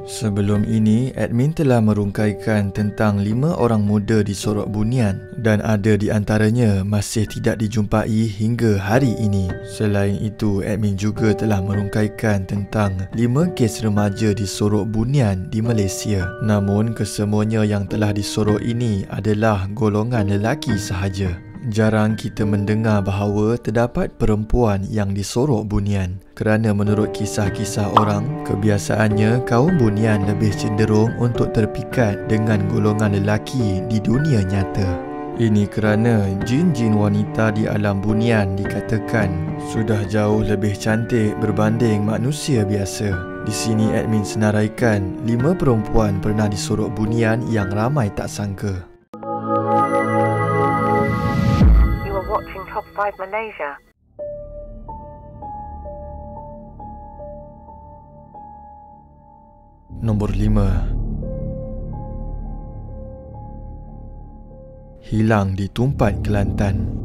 Sebelum ini, admin telah merungkaikan tentang 5 orang muda di Sorok Bunian dan ada di antaranya masih tidak dijumpai hingga hari ini. Selain itu, admin juga telah merungkaikan tentang 5 kes remaja di Sorok Bunian di Malaysia. Namun, kesemuanya yang telah disorok ini adalah golongan lelaki sahaja. Jarang kita mendengar bahawa terdapat perempuan yang disorok bunian kerana menurut kisah-kisah orang, kebiasaannya kaum bunian lebih cenderung untuk terpikat dengan golongan lelaki di dunia nyata. Ini kerana jin-jin wanita di alam bunian dikatakan sudah jauh lebih cantik berbanding manusia biasa. Di sini admin senaraikan 5 perempuan pernah disorok bunian yang ramai tak sangka. Watching Top 5 Malaysia. Nombor 5. Hilang di Tumpat Kelantan.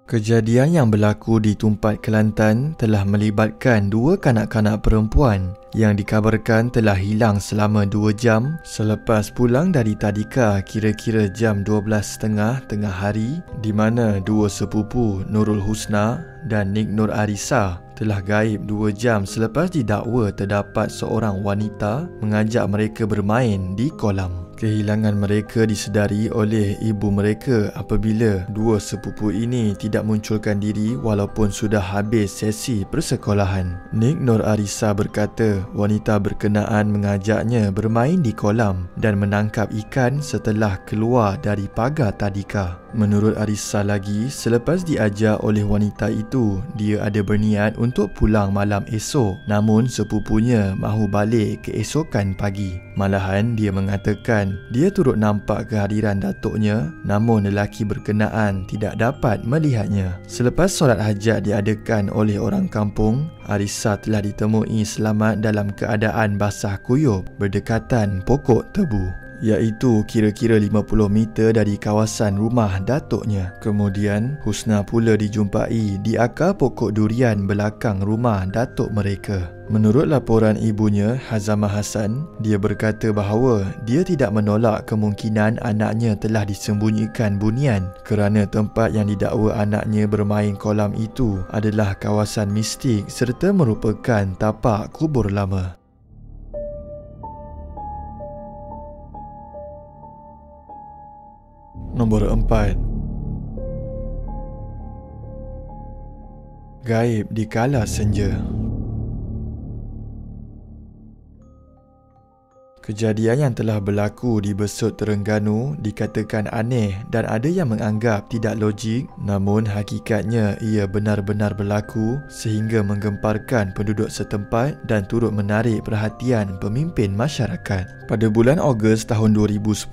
Kejadian yang berlaku di Tumpat Kelantan telah melibatkan 2 kanak-kanak perempuan yang dikabarkan telah hilang selama 2 jam selepas pulang dari tadika kira-kira jam 12.30 tengah hari, di mana 2 sepupu Nurul Husna dan Nik Nur Arisa telah gaib 2 jam selepas didakwa terdapat seorang wanita mengajak mereka bermain di kolam. Kehilangan mereka disedari oleh ibu mereka apabila 2 sepupu ini tidak munculkan diri walaupun sudah habis sesi persekolahan. Nik Nur Arisa berkata wanita berkenaan mengajaknya bermain di kolam dan menangkap ikan setelah keluar dari pagar tadika. Menurut Arisa lagi, selepas diajar oleh wanita itu, dia ada berniat untuk pulang malam esok, namun sepupunya mahu balik keesokan pagi. Malahan dia mengatakan dia turut nampak kehadiran datuknya, namun lelaki berkenaan tidak dapat melihatnya. Selepas solat hajat diadakan oleh orang kampung, Arisa telah ditemui selamat dalam keadaan basah kuyup berdekatan pokok tebu, iaitu kira-kira 50 meter dari kawasan rumah datuknya. Kemudian, Husna pula dijumpai di akar pokok durian belakang rumah datuk mereka. Menurut laporan ibunya, Hazamah Hassan, dia berkata bahawa dia tidak menolak kemungkinan anaknya telah disembunyikan bunian kerana tempat yang didakwa anaknya bermain kolam itu adalah kawasan mistik serta merupakan tapak kubur lama. Nombor 4. Gaib di kala senja. Kejadian yang telah berlaku di Besut Terengganu dikatakan aneh dan ada yang menganggap tidak logik, namun hakikatnya ia benar-benar berlaku sehingga menggemparkan penduduk setempat dan turut menarik perhatian pemimpin masyarakat. Pada bulan Ogos tahun 2010,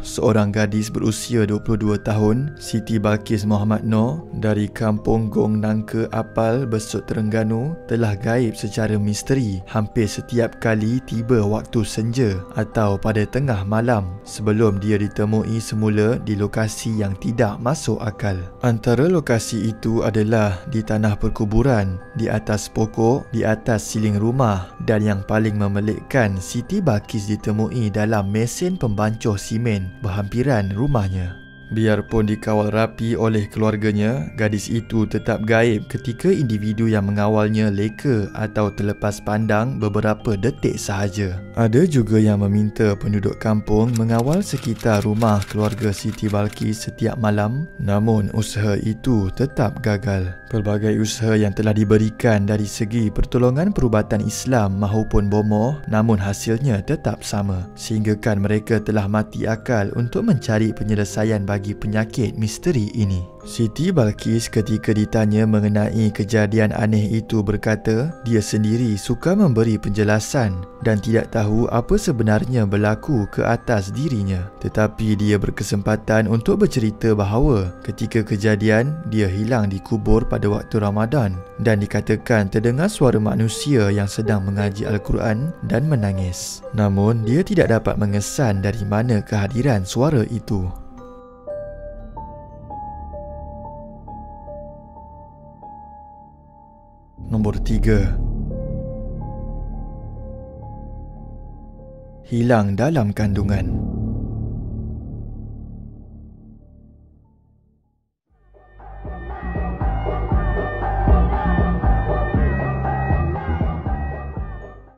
seorang gadis berusia 22 tahun, Siti Balkis Muhammad Noor dari kampung Gong Nangka Apal, Besut Terengganu telah gaib secara misteri hampir setiap kali tiba waktu senja atau pada tengah malam sebelum dia ditemui semula di lokasi yang tidak masuk akal. Antara lokasi itu adalah di tanah perkuburan, di atas pokok, di atas siling rumah dan yang paling memelikkan, Siti Balkis ditemui dalam mesin pembancuh simen berhampiran rumahnya. Biarpun dikawal rapi oleh keluarganya, gadis itu tetap gaib ketika individu yang mengawalnya leka atau terlepas pandang beberapa detik sahaja. Ada juga yang meminta penduduk kampung mengawal sekitar rumah keluarga Siti Balkis setiap malam, namun usaha itu tetap gagal. Pelbagai usaha yang telah diberikan dari segi pertolongan perubatan Islam maupun bomoh, namun hasilnya tetap sama, sehinggakan mereka telah mati akal untuk mencari penyelesaian bagi penyakit misteri ini. Siti Balkis ketika ditanya mengenai kejadian aneh itu berkata dia sendiri suka memberi penjelasan dan tidak tahu apa sebenarnya berlaku ke atas dirinya. Tetapi dia berkesempatan untuk bercerita bahawa ketika kejadian dia hilang dikubur pada waktu Ramadan dan dikatakan terdengar suara manusia yang sedang mengaji Al-Quran dan menangis. Namun dia tidak dapat mengesan dari mana kehadiran suara itu. Nombor 3. hilang dalam kandungan.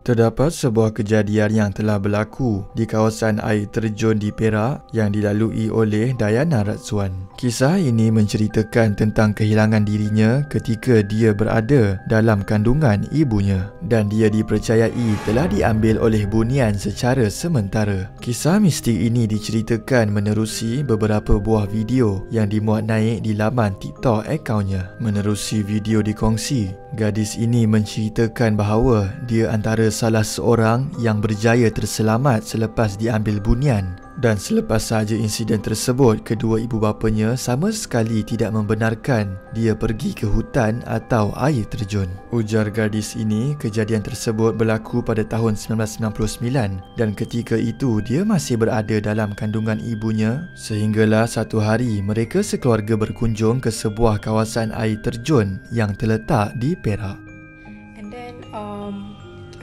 Terdapat sebuah kejadian yang telah berlaku di kawasan air terjun di Perak yang dilalui oleh Diana Razwan. Kisah ini menceritakan tentang kehilangan dirinya ketika dia berada dalam kandungan ibunya dan dia dipercayai telah diambil oleh bunian secara sementara. Kisah mistik ini diceritakan menerusi beberapa buah video yang dimuat naik di laman TikTok akaunnya. Menerusi video dikongsi, gadis ini menceritakan bahawa dia antara salah seorang yang berjaya terselamat selepas diambil bunian. Dan selepas sahaja insiden tersebut, kedua ibu bapanya sama sekali tidak membenarkan dia pergi ke hutan atau air terjun. Ujar gadis ini, kejadian tersebut berlaku pada tahun 1999 dan ketika itu dia masih berada dalam kandungan ibunya sehinggalah satu hari mereka sekeluarga berkunjung ke sebuah kawasan air terjun yang terletak di Perak. And then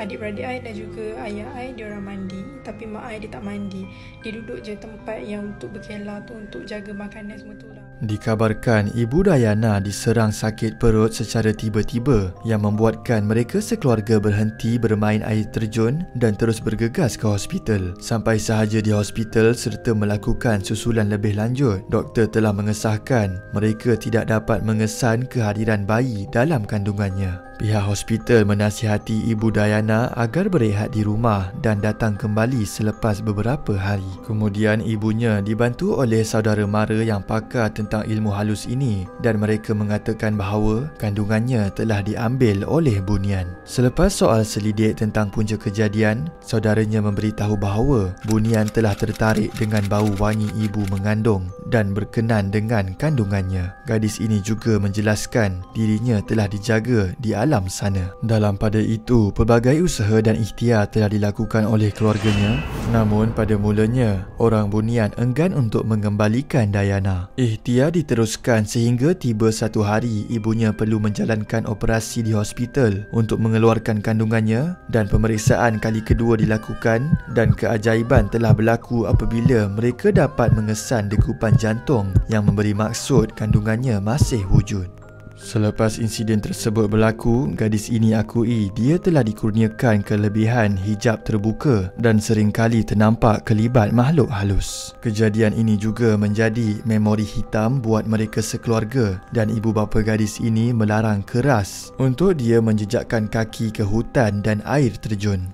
adik-beradik I dan juga ayah I, dia orang mandi. Tapi mak I dia tak mandi. Dia duduk je tempat yang untuk berkelah tu, untuk jaga makanan semua tu lah. Dikabarkan ibu Diana diserang sakit perut secara tiba-tiba yang membuatkan mereka sekeluarga berhenti bermain air terjun dan terus bergegas ke hospital. Sampai sahaja di hospital serta melakukan susulan lebih lanjut, doktor telah mengesahkan mereka tidak dapat mengesan kehadiran bayi dalam kandungannya. Pihak hospital menasihati ibu Diana agar berehat di rumah dan datang kembali selepas beberapa hari. Kemudian ibunya dibantu oleh saudara mara yang pakar tentang ilmu halus ini dan mereka mengatakan bahawa kandungannya telah diambil oleh bunian. Selepas soal selidik tentang punca kejadian, saudaranya memberitahu bahawa bunian telah tertarik dengan bau wangi ibu mengandung dan berkenan dengan kandungannya. Gadis ini juga menjelaskan dirinya telah dijaga di alam sana. Dalam pada itu, pelbagai usaha dan ikhtiar telah dilakukan oleh keluarganya. Namun pada mulanya, orang bunian enggan untuk mengembalikan Diana. Ikhtiar diteruskan sehingga tiba satu hari ibunya perlu menjalankan operasi di hospital untuk mengeluarkan kandungannya dan pemeriksaan kali kedua dilakukan dan keajaiban telah berlaku apabila mereka dapat mengesan degupan jantung yang memberi maksud kandungannya masih wujud. Selepas insiden tersebut berlaku, gadis ini akui dia telah dikurniakan kelebihan hijab terbuka dan seringkali ternampak kelibat makhluk halus. Kejadian ini juga menjadi memori hitam buat mereka sekeluarga dan ibu bapa gadis ini melarang keras untuk dia menjejakkan kaki ke hutan dan air terjun.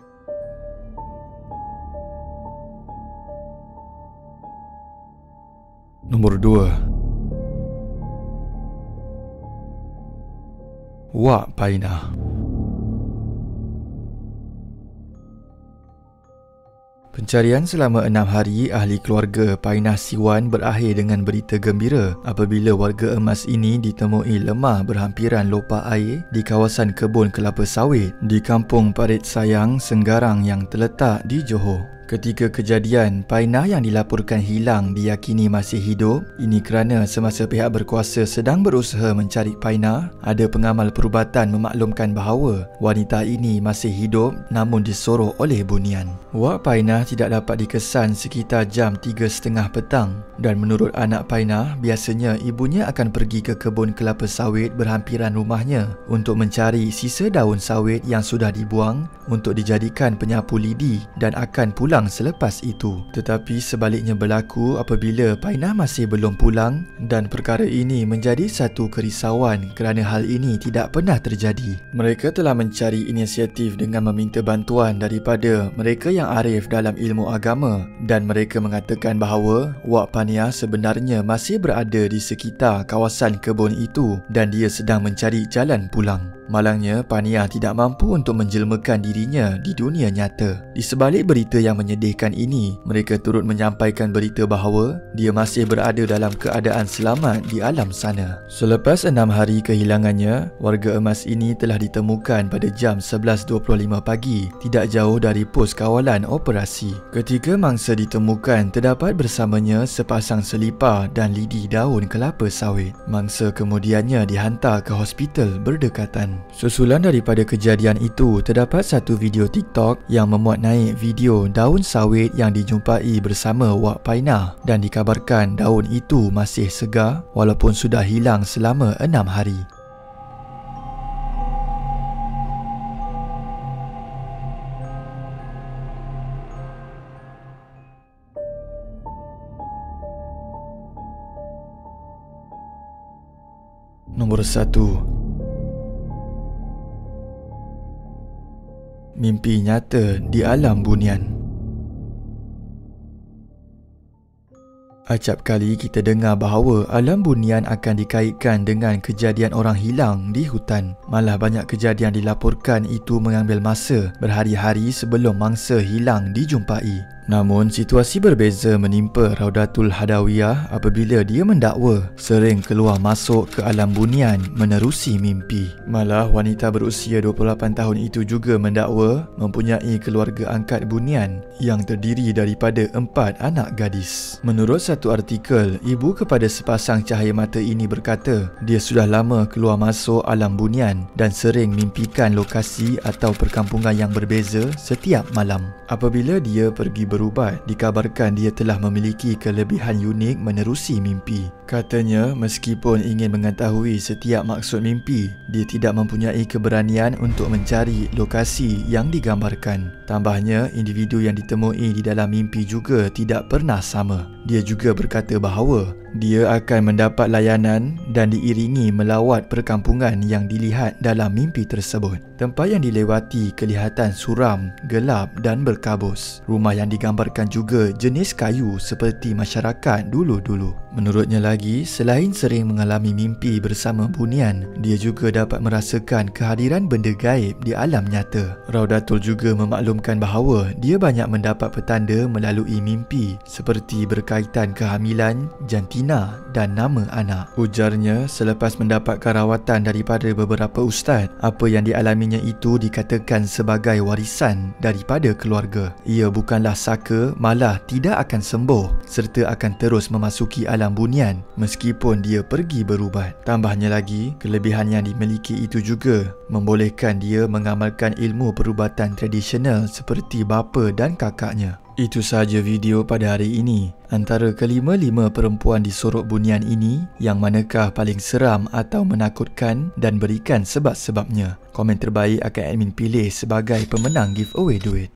Nombor 2. Wak Painah. Pencarian selama 6 hari ahli keluarga Painah Siwan berakhir dengan berita gembira apabila warga emas ini ditemui lemah berhampiran lopak air di kawasan kebun kelapa sawit di Kampung Parit Sayang, Senggarang yang terletak di Johor. Ketika kejadian, Painah yang dilaporkan hilang diyakini masih hidup. Ini kerana semasa pihak berkuasa sedang berusaha mencari Painah, ada pengamal perubatan memaklumkan bahawa wanita ini masih hidup namun disorok oleh bunian. Wak Painah tidak dapat dikesan sekitar jam 3.30 petang dan menurut anak Painah, biasanya ibunya akan pergi ke kebun kelapa sawit berhampiran rumahnya untuk mencari sisa daun sawit yang sudah dibuang untuk dijadikan penyapu lidi dan akan pulang selepas itu. Tetapi sebaliknya berlaku apabila Painah masih belum pulang dan perkara ini menjadi satu kerisauan kerana hal ini tidak pernah terjadi. Mereka telah mencari inisiatif dengan meminta bantuan daripada mereka yang arif dalam ilmu agama dan mereka mengatakan bahawa Wak Painah sebenarnya masih berada di sekitar kawasan kebun itu dan dia sedang mencari jalan pulang. Malangnya, Painah tidak mampu untuk menjelmakan dirinya di dunia nyata. Di sebalik berita yang menyedihkan ini, mereka turut menyampaikan berita bahawa dia masih berada dalam keadaan selamat di alam sana. Selepas 6 hari kehilangannya, warga emas ini telah ditemukan pada jam 11.25 pagi, tidak jauh dari pos kawalan operasi. Ketika mangsa ditemukan, terdapat bersamanya sepasang selipar dan lidi daun kelapa sawit. Mangsa kemudiannya dihantar ke hospital berdekatan. Susulan daripada kejadian itu, terdapat satu video TikTok yang memuat naik video daun sawit yang dijumpai bersama Wak Painah dan dikabarkan daun itu masih segar walaupun sudah hilang selama 6 hari. Nombor 1. Mimpi nyata di alam bunian. Acap kali kita dengar bahawa alam bunian akan dikaitkan dengan kejadian orang hilang di hutan. Malah banyak kejadian dilaporkan itu mengambil masa berhari-hari sebelum mangsa hilang dijumpai. Namun, situasi berbeza menimpa Raudatul Hadawiyah apabila dia mendakwa sering keluar masuk ke alam bunian menerusi mimpi. Malah, wanita berusia 28 tahun itu juga mendakwa mempunyai keluarga angkat bunian yang terdiri daripada 4 anak gadis. Menurut satu artikel, ibu kepada sepasang cahaya mata ini berkata dia sudah lama keluar masuk alam bunian dan sering mimpikan lokasi atau perkampungan yang berbeza setiap malam. Apabila dia pergi berubat, dikabarkan dia telah memiliki kelebihan unik menerusi mimpi. Katanya, meskipun ingin mengetahui setiap maksud mimpi, dia tidak mempunyai keberanian untuk mencari lokasi yang digambarkan. Tambahnya, individu yang ditemui di dalam mimpi juga tidak pernah sama. Dia juga berkata bahawa dia akan mendapat layanan dan diiringi melawat perkampungan yang dilihat dalam mimpi tersebut. Tempat yang dilewati kelihatan suram, gelap dan berkabus. Rumah yang digambarkan juga jenis kayu seperti masyarakat dulu-dulu. Menurutnya lagi, selain sering mengalami mimpi bersama bunian, dia juga dapat merasakan kehadiran benda gaib di alam nyata. Raudatul juga memaklumkan bahawa dia banyak mendapat petanda melalui mimpi seperti berkaitan kehamilan, jantina dan nama anak. Ujarnya, selepas mendapatkan rawatan daripada beberapa ustaz, apa yang dialaminya itu dikatakan sebagai warisan daripada keluarga. Ia bukanlah saka, malah tidak akan sembuh serta akan terus memasuki alam bunian meskipun dia pergi berubat. Tambahnya lagi, kelebihan yang dimiliki itu juga membolehkan dia mengamalkan ilmu perubatan tradisional seperti bapa dan kakaknya. Itu sahaja video pada hari ini. Antara kelima-lima perempuan di sorok bunian ini, yang manakah paling seram atau menakutkan, dan berikan sebab-sebabnya. Komen terbaik akan admin pilih sebagai pemenang giveaway duit.